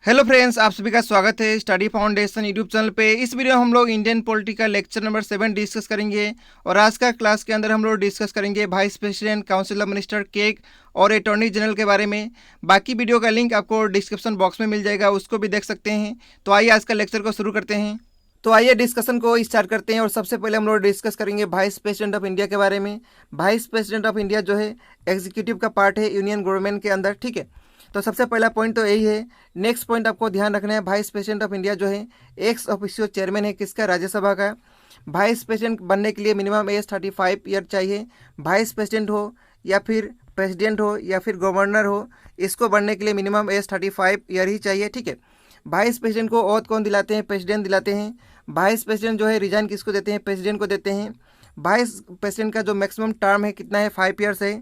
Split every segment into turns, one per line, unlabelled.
Hello friends, आप सभी का स्वागत है स्टडी फाउंडेशन यूट्यूब चैनल पे। इस वीडियो में हम लोग Indian political lecture number 7 discuss करेंगे और आज का क्लास के अंदर हम लोग डिस्कस करेंगे vice president, council of minister, cake और अटॉर्नी जनरल के बारे में। बाकी वीडियो का लिंक आपको डिस्क्रिप्शन बॉक्स में मिल जाएगा, उसको भी देख सकते हैं। तो आइए आज का लेक्चर को शुरू करते हैं। तो आइए डिस्कशन को स्टार्ट करते हैं और सबसे पहले हम लोग डिस्कस करेंगे वाइस प्रेसिडेंट ऑफ इंडिया के बारे में। वाइस प्रेसिडेंट ऑफ इंडिया जो है एग्जीक्यूटिव का पार्ट है यूनियन गवर्नमेंट के अंदर, ठीक है। तो सबसे पहला पॉइंट तो यही है। नेक्स्ट पॉइंट आपको ध्यान रखना है, वाइस प्रेसिडेंट ऑफ इंडिया जो है एक्स ऑफिशियो चेयरमैन है किसका, राज्यसभा का। वाइस प्रेसिडेंट बनने के लिए मिनिमम एज 35 ईयर चाहिए। वाइस प्रेसिडेंट हो या फिर प्रेसिडेंट हो या फिर गवर्नर हो, इसको बनने के लिए मिनिमम एज 35 ईयर ही चाहिए, ठीक है। वाइस प्रेसिडेंट को ओथ कौन दिलाते हैं, प्रेसिडेंट दिलाते हैं। वाइस प्रेसिडेंट जो है रिजाइन किसको देते हैं, प्रेसिडेंट को देते हैं। वाइस प्रेसिडेंट का जो मैक्सिमम टर्म है कितना है, 5 ईयर्स है।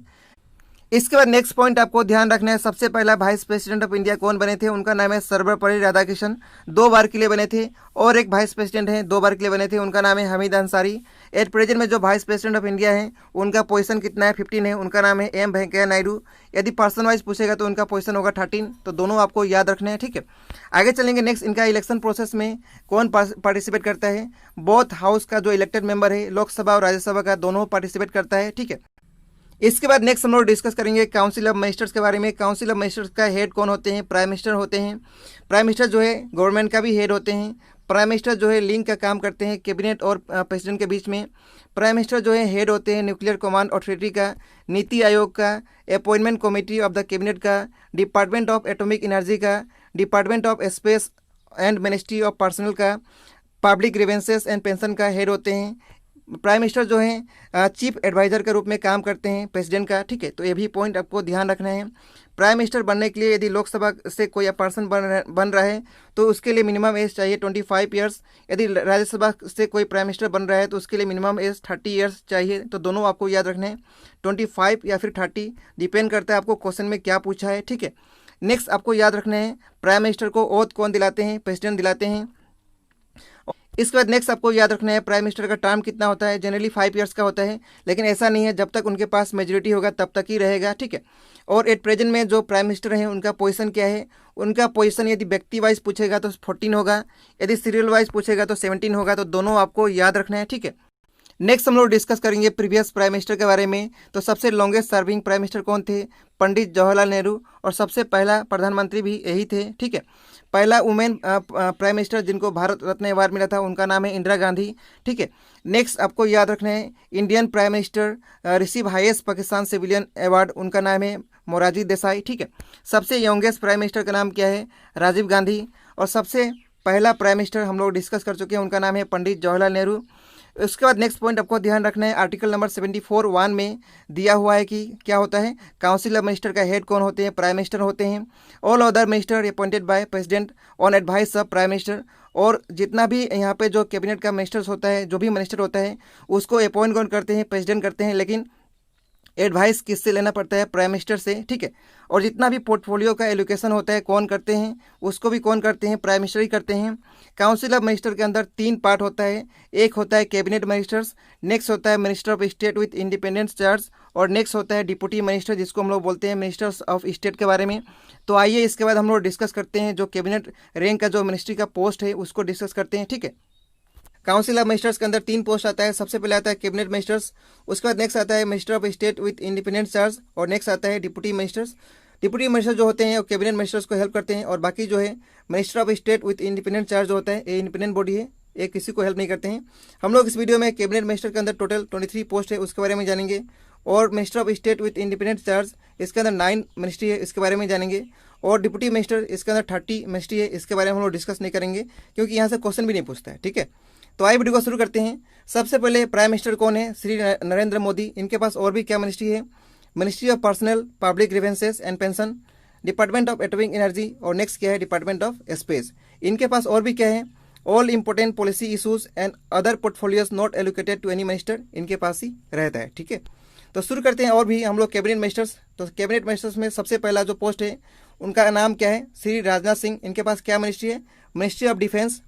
इसके बाद नेक्स्ट पॉइंट आपको ध्यान रखना है, सबसे पहला वाइस प्रेसिडेंट ऑफ इंडिया कौन बने थे, उनका नाम है सर्वपल्ली राधाकृष्णन। 2 बार के लिए बने थे। और एक वाइस प्रेसिडेंट है 2 बार के लिए बने थे, उनका नाम है हमीद अंसारी। एट प्रेजेंट में जो वाइस प्रेसिडेंट ऑफ इंडिया है उनका पोजीशन कितना है, 15 है। उनका नाम है एम वेंकैया नायडू। यदि पर्सन वाइज पूछेगा तो उनका पोजीशन होगा 13। तो दोनों आपको याद रखने हैं, ठीक है। आगे चलेंगे नेक्स्ट, इनका इलेक्शन प्रोसेस में कौन पार्टिसिपेट करता है। बोथ हाउस का जो इलेक्टेड मेंबर है, लोकसभा और राज्यसभा का, दोनों पार्टिसिपेट करता है, ठीक है। इसके बाद नेक्स्ट हम लोग डिस्कस करेंगे काउंसिल ऑफ मिनिस्टर्स के बारे में। काउंसिल ऑफ मिनिस्टर्स का हेड कौन होते हैं, प्राइम मिनिस्टर होते हैं। प्राइम मिनिस्टर जो है गवर्नमेंट का भी हेड होते हैं। प्राइम मिनिस्टर जो है लिंक का काम करते हैं कैबिनेट और प्रेसिडेंट के बीच में। प्राइम मिनिस्टर जो है हेड होते हैं न्यूक्लियर कमांड अथॉरिटी का, नीति आयोग का, appointment committee of the cabinet का, डिपार्टमेंट ऑफ एटॉमिक एनर्जी का, department of space and ministry of personal का, पब्लिक ग्रीवेंसेस एंड पेंशन का हेड होते हैं। प्राइम मिनिस्टर जो है चीफ एडवाइजर के रूप में काम करते हैं प्रेसिडेंट का, ठीक है। तो ये भी पॉइंट आपको ध्यान रखना है। प्राइम मिनिस्टर बनने के लिए यदि लोकसभा से कोई पर्सन बन रहा है तो उसके लिए मिनिमम एज चाहिए 25 ईयर्स। यदि राज्यसभा से कोई प्राइम मिनिस्टर बन रहा है तो उसके लिए मिनिमम एज 30 ईयर्स चाहिए। तो दोनों आपको याद रखने हैं, 25 या फिर 30, डिपेंड करता है आपको क्वेश्चन में क्या पूछा है, ठीक है। नेक्स्ट आपको याद रखना है, प्राइम मिनिस्टर को ओथ कौन दिलाते हैं, प्रेसिडेंट दिलाते हैं। इसके बाद नेक्स्ट आपको याद रखना है, प्राइम मिनिस्टर का टर्म कितना होता है, जनरली 5 ईयर्स का होता है, लेकिन ऐसा नहीं है, जब तक उनके पास मेजोरिटी होगा तब तक ही रहेगा, ठीक है। और एट प्रेजेंट में जो प्राइम मिनिस्टर है उनका पोजीशन क्या है, उनका पोजीशन यदि व्यक्ति वाइज पूछेगा तो 14 होगा, यदि सीरियल वाइज पूछेगा तो 17 होगा। तो दोनों आपको याद रखना है, ठीक है। नेक्स्ट हम लोग डिस्कस करेंगे प्रीवियस प्राइम मिनिस्टर के बारे में। तो सबसे लॉन्गेस्ट सर्विंग प्राइम मिनिस्टर कौन थे, पंडित जवाहरलाल नेहरू। और सबसे पहला प्रधानमंत्री भी यही थे, ठीक है। पहला वुमेन प्राइम मिनिस्टर जिनको भारत रत्न अवार्ड मिला था उनका नाम है इंदिरा गांधी, ठीक है। नेक्स्ट आपको याद रखना है, Indian prime minister receive highest Pakistan civilian award, उनका नाम है मोरारजी देसाई, ठीक है। सबसे यंगेस्ट प्राइम मिनिस्टर का नाम क्या है, राजीव गांधी। और सबसे पहला प्राइम मिनिस्टर हम लोग डिस्कस कर चुके हैं, उनका नाम है पंडित जवाहरलाल नेहरू। उसके बाद नेक्स्ट पॉइंट आपको ध्यान रखना है, आर्टिकल नंबर 74(1) में दिया हुआ है कि क्या होता है, काउंसिल ऑफ मिनिस्टर का हेड कौन होते हैं, प्राइम मिनिस्टर होते हैं। All other minister appointed by president on advice of prime minister. और जितना भी यहाँ पे जो कैबिनेट का मिनिस्टर्स होता है, जो भी मिनिस्टर होता है उसको अपॉइंट कौन करते हैं, प्रेसिडेंट करते हैं, लेकिन एडवाइस किससे लेना पड़ता है, प्राइम मिनिस्टर से, ठीक है। और जितना भी पोर्टफोलियो का एलोकेशन होता है कौन करते हैं, उसको भी कौन करते हैं, प्राइम मिनिस्टर ही करते हैं। काउंसिल ऑफ मिनिस्टर के अंदर 3 पार्ट होता है, एक होता है कैबिनेट मिनिस्टर्स, नेक्स्ट होता है minister of state with independent charge, और नेक्स्ट होता है डिप्टी मिनिस्टर जिसको हम लोग बोलते हैं मिनिस्टर्स ऑफ स्टेट के बारे में। तो आइए इसके बाद हम लोग डिस्कस करते हैं जो कैबिनेट रैंक का जो मिनिस्ट्री का पोस्ट है उसको डिस्कस करते हैं, ठीक है। काउंसिल ऑफ मिनिस्टर्स के अंदर 3 पोस्ट आता है। सबसे पहले आता है कैबिनेट मिनिस्टर्स, उसके बाद नेक्स्ट आता है minister of state with independent charge, और नेक्स्ट आता है डिप्टी मिनिस्टर्स। डिप्टी मिनिस्टर जो होते हैं वो कैबिनेट मिनिस्टर्स को हेल्प करते हैं, और बाकी जो है minister of state with independent charge जो होता है ये इंडिपेंडेंट बॉडी है, ये किसी को हेल्प नहीं करते हैं। हम लोग इस वीडियो में कैबिनेट मिनिस्टर के अंदर टोटल 23 पोस्ट है उसके बारे में जानेंगे, और minister of state with independent charge इसके अंदर 9 मिनिस्ट्री है, इसके बारे में जानेंगे। और डिप्टी मिनिस्टर इसके अंदर 30 मिनिस्ट्री है, इसके बारे में हम लोग डिस्कस नहीं करेंगे क्योंकि यहाँ से क्वेश्चन भी नहीं पूछता है, ठीक है। तो आइए वीडियो को शुरू करते हैं। सबसे पहले प्राइम मिनिस्टर कौन है, श्री नरेंद्र मोदी। इनके पास और भी क्या मिनिस्ट्री है, ministry of personal, public grievances and pension, department of atomic energy, और नेक्स्ट क्या है डिपार्टमेंट ऑफ स्पेस। इनके पास और भी क्या है, all important policy issues and other portfolios not allocated to any minister, इनके पास ही रहता है, ठीक है। तो शुरू करते हैं और भी हम लोग कैबिनेट मिनिस्टर्स। तो कैबिनेट मिनिस्टर्स में सबसे पहला जो पोस्ट है उनका नाम क्या है, श्री राजनाथ सिंह। इनके पास क्या मिनिस्ट्री है, मिनिस्ट्री ऑफ डिफेंस।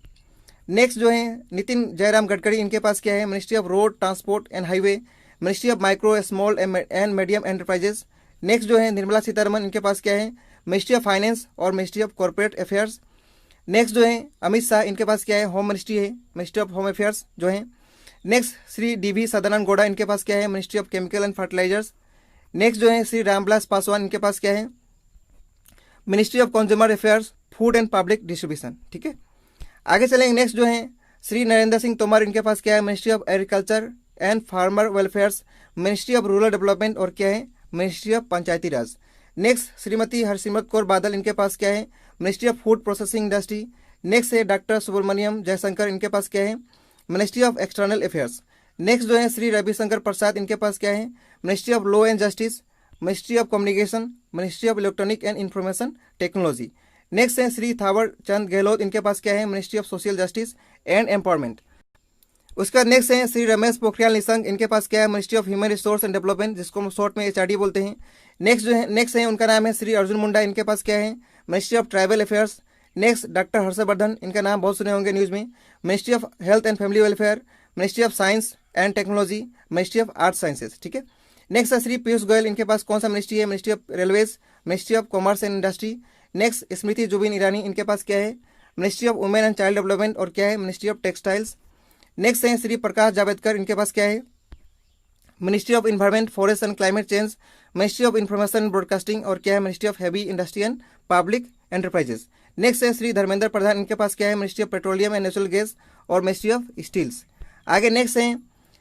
नेक्स्ट जो है नितिन जयराम गडकरी, इनके पास क्या है, ministry of road transport and highway, ministry of micro small and medium enterprises. Next जो है निर्मला सीतारमन, इनके पास क्या है, मिनिस्ट्री ऑफ फाइनेंस और ministry of corporate affairs. Next जो है अमित शाह, इनके पास क्या है, होम मिनिस्ट्री है, मिनिस्ट्री ऑफ होम अफेयर्स जो है। Next Shri DV. सदानंद गौड़ा, इनके पास क्या है, ministry of chemical and fertilisers. Next जो है श्री रामविलास पासवान, इनके पास क्या है, ministry of consumer affairs, food and public distribution. ठीक है, आगे चलेंगे। नेक्स्ट जो है श्री नरेंद्र सिंह तोमर, इनके पास क्या है, ministry of agriculture and farmer welfares, ministry of rural development और क्या है, ministry of Panchayati Raj. Next Shrimati Harsimrat Kaur Badal, इनके पास क्या है, ministry of food processing industry. Next है डॉक्टर सुब्रमण्यम जयशंकर, इनके पास क्या है, ministry of external affairs. Next जो है श्री रविशंकर प्रसाद, इनके पास क्या है, ministry of law and justice, ministry of communication, ministry of electronic and information technology. Next है श्री थावर चंद गहलोत, इनके पास क्या है, ministry of social justice and empowerment. उसका नेक्स्ट है श्री रमेश पोखरियाल निशंक, इनके पास क्या है, ministry of human resource and development, जिसको हम शॉर्ट में HRD बोलते हैं। नेक्स्ट है उनका नाम है श्री अर्जुन मुंडा, इनके पास क्या है, ministry of tribal affairs. Next doctor Harshvardhan, इनका नाम बहुत सुने होंगे न्यूज़ में, ministry of health and family welfare, ministry of science and technology, ministry of art sciences. ठीक है, नेक्स्ट है श्री पीयूष गोयल, इनके पास कौन सा मिनिस्ट्री है, ministry of railways, ministry of commerce and industry. Next Smriti Zubin Irani, इनके पास क्या है, ministry of women and child development और क्या है, मिनिस्ट्री ऑफ टेक्सटाइल्स। नेक्स्ट है श्री प्रकाश जावड़ेकर, इनके पास क्या है, ministry of environment, forest and climate change, ministry of information and broadcasting और क्या है, ministry of heavy industry and public enterprises. Next है श्री धर्मेंद्र प्रधान, इनके पास क्या है, ministry of petroleum and natural gas और मिनिस्ट्री ऑफ स्टील्स। आगे नेक्स्ट है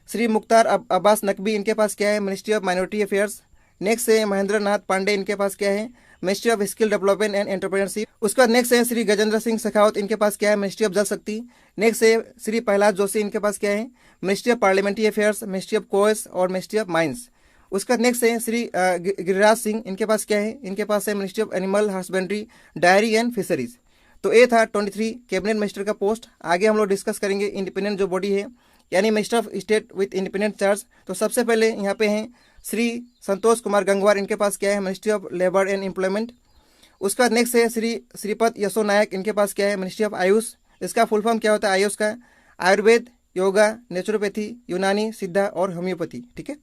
श्री मुख्तार अब्बास नकवी, इनके पास क्या है, ministry of minority affairs. Next है महेंद्र नाथ पांडे, इनके पास क्या है, ministry of skill development and entrepreneurship. उसका नेक्स्ट है श्री गजेंद्र सिंह शेखावत, इनके पास क्या है, मिनिस्ट्री ऑफ जल शक्ति। नेक्स्ट है श्री प्रहलाद जोशी, इनके पास क्या है, ministry of parliamentary affairs, ministry of course और मिनिस्ट्री ऑफ माइंस। उसका नेक्स्ट है श्री गिरिराज सिंह, इनके पास क्या है, इनके पास है ministry of animal husbandry, diary and fisheries. तो ये था 23 कैबिनेट मिनिस्टर का पोस्ट। आगे हम लोग डिस्कस करेंगे इंडिपेंडेंट जो बॉडी है, यानी minister of state with independent charge. तो सबसे पहले यहाँ पे हैं श्री संतोष कुमार गंगवार, इनके पास क्या है, ministry of labour and employment. उसका नेक्स्ट है श्री श्रीपद यशो नायक, इनके पास क्या है, मिनिस्ट्री ऑफ आयुष। इसका फुल फॉर्म क्या होता है आयुष का, आयुर्वेद, योगा, नेचुरोपैथी, यूनानी, सिद्धा और होम्योपैथी। ठीक है,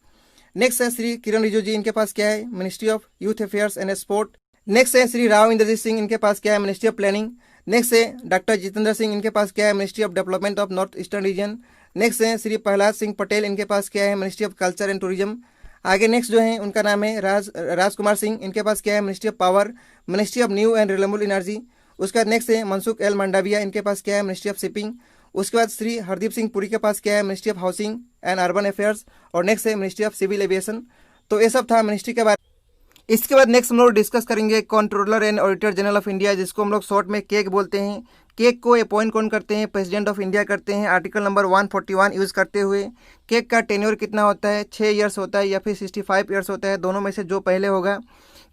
नेक्स्ट है श्री किरण रिजिजू जी, इनके पास क्या है, ministry of youth affairs and sport. Next है श्री राव इंद्रजीत सिंह, इनके पास क्या है, मिनिस्ट्री ऑफ प्लानिंग। नेक्स्ट है डॉक्टर जितेंद्र सिंह, इनके पास क्या है, ministry of development of north eastern region. Next है श्री प्रहलाद सिंह पटेल, इनके पास क्या है, ministry of culture and tourism. आगे नेक्स्ट जो है उनका नाम है राजकुमार सिंह, इनके पास क्या है, ministry of power, ministry of new and renewable energy. उसका नेक्स्ट है मनसुख एल मंडाविया, इनके पास क्या है, मिनिस्ट्री ऑफ शिपिंग। उसके बाद श्री हरदीप सिंह पुरी के पास क्या है, ministry of housing and urban affairs और नेक्स्ट है मिनिस्ट्री ऑफ सिविल एविएशन। तो ये सब था मिनिस्ट्री के बारे। इसके बाद नेक्स्ट हम लोग डिस्कस करेंगे controller and auditor general of India, जिसको हम लोग शॉर्ट में केक बोलते हैं। केक को अपॉइंट कौन करते हैं, प्रेसिडेंट ऑफ इंडिया करते हैं, आर्टिकल नंबर 141 यूज़ करते हुए। केक का टेन्योर कितना होता है, 6 ईयर्स होता है या फिर 65 ईयर्स होता है, दोनों में से जो पहले होगा।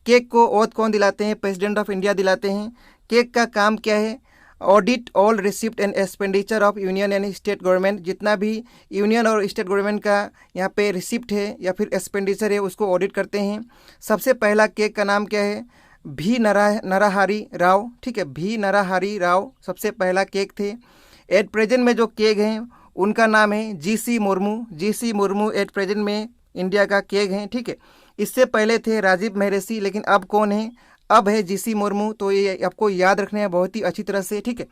केक को ओथ कौन दिलाते हैं, प्रेसिडेंट ऑफ इंडिया दिलाते हैं। केक का काम क्या है, audit all receipt and expenditure of union and state government. जितना भी यूनियन और स्टेट गवर्नमेंट का यहाँ पे रिसिप्ट है या फिर एक्सपेंडिचर है उसको ऑडिट करते हैं। सबसे पहला केक का नाम क्या है, भी नरहरि राव। ठीक है, भी नरहरि राव सबसे पहला केक थे। एट प्रेजेंट में जो केक हैं उनका नाम है GC Murmu. GC Murmu at present में इंडिया का केक हैं। ठीक है, इससे पहले थे राजीव महर्षि, लेकिन अब कौन है, अब है GC मुर्मू। तो ये आपको याद रखना है बहुत ही अच्छी तरह से। ठीक है,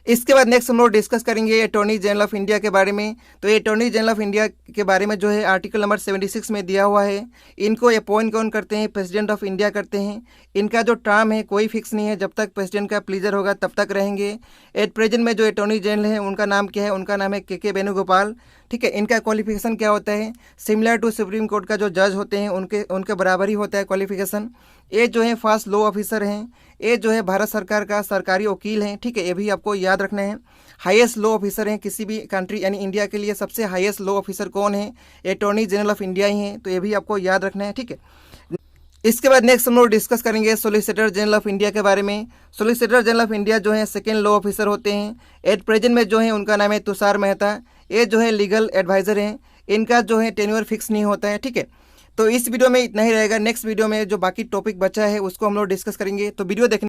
इसके बाद नेक्स्ट हम लोग डिस्कस करेंगे अटॉर्नी जनरल ऑफ इंडिया के बारे में। तो ये अटॉर्नी जनरल ऑफ इंडिया के बारे में जो है आर्टिकल नंबर 76 में दिया हुआ है। इनको अपॉइंट कौन करते हैं, प्रेसिडेंट ऑफ इंडिया करते हैं। इनका जो टर्म है कोई फिक्स नहीं है, जब तक प्रेसिडेंट का प्लीजर होगा तब तक रहेंगे। एट प्रेजेंट में जो अटॉर्नी जनरल है उनका नाम क्या है, उनका नाम है KK वेणुगोपाल। ठीक है, इनका क्वालिफिकेशन क्या होता है, सिमिलर टू सुप्रीम कोर्ट का जो जज होते हैं उनके बराबर ही होता है क्वालिफिकेशन। ये जो है फर्स्ट लॉ ऑफिसर हैं, ये जो है भारत सरकार का सरकारी वकील हैं। ठीक है, ये भी आपको याद रखना है। हाईएस्ट लॉ ऑफिसर हैं किसी भी कंट्री, यानी इंडिया के लिए सबसे हाईएस्ट लॉ ऑफिसर कौन है, अटॉर्नी जनरल ऑफ इंडिया ही हैं। तो ये भी आपको याद रखना है। ठीक है, इसके बाद नेक्स्ट हम लोग डिस्कस करेंगे सोलिसिटर जनरल ऑफ इंडिया के बारे में। सोलिसिटर जनरल ऑफ इंडिया जो है सेकेंड लॉ ऑफिसर होते हैं। एट प्रेजेंट में जो है उनका नाम है तुषार मेहता। ये जो है लीगल एडवाइजर हैं। इनका जो है टेन्योर फिक्स नहीं होता है। ठीक है, तो इस वीडियो में इतना ही रहेगा। नेक्स्ट वीडियो में जो बाकी टॉपिक बचा है उसको हम लोग डिस्कस करेंगे। तो वीडियो देखने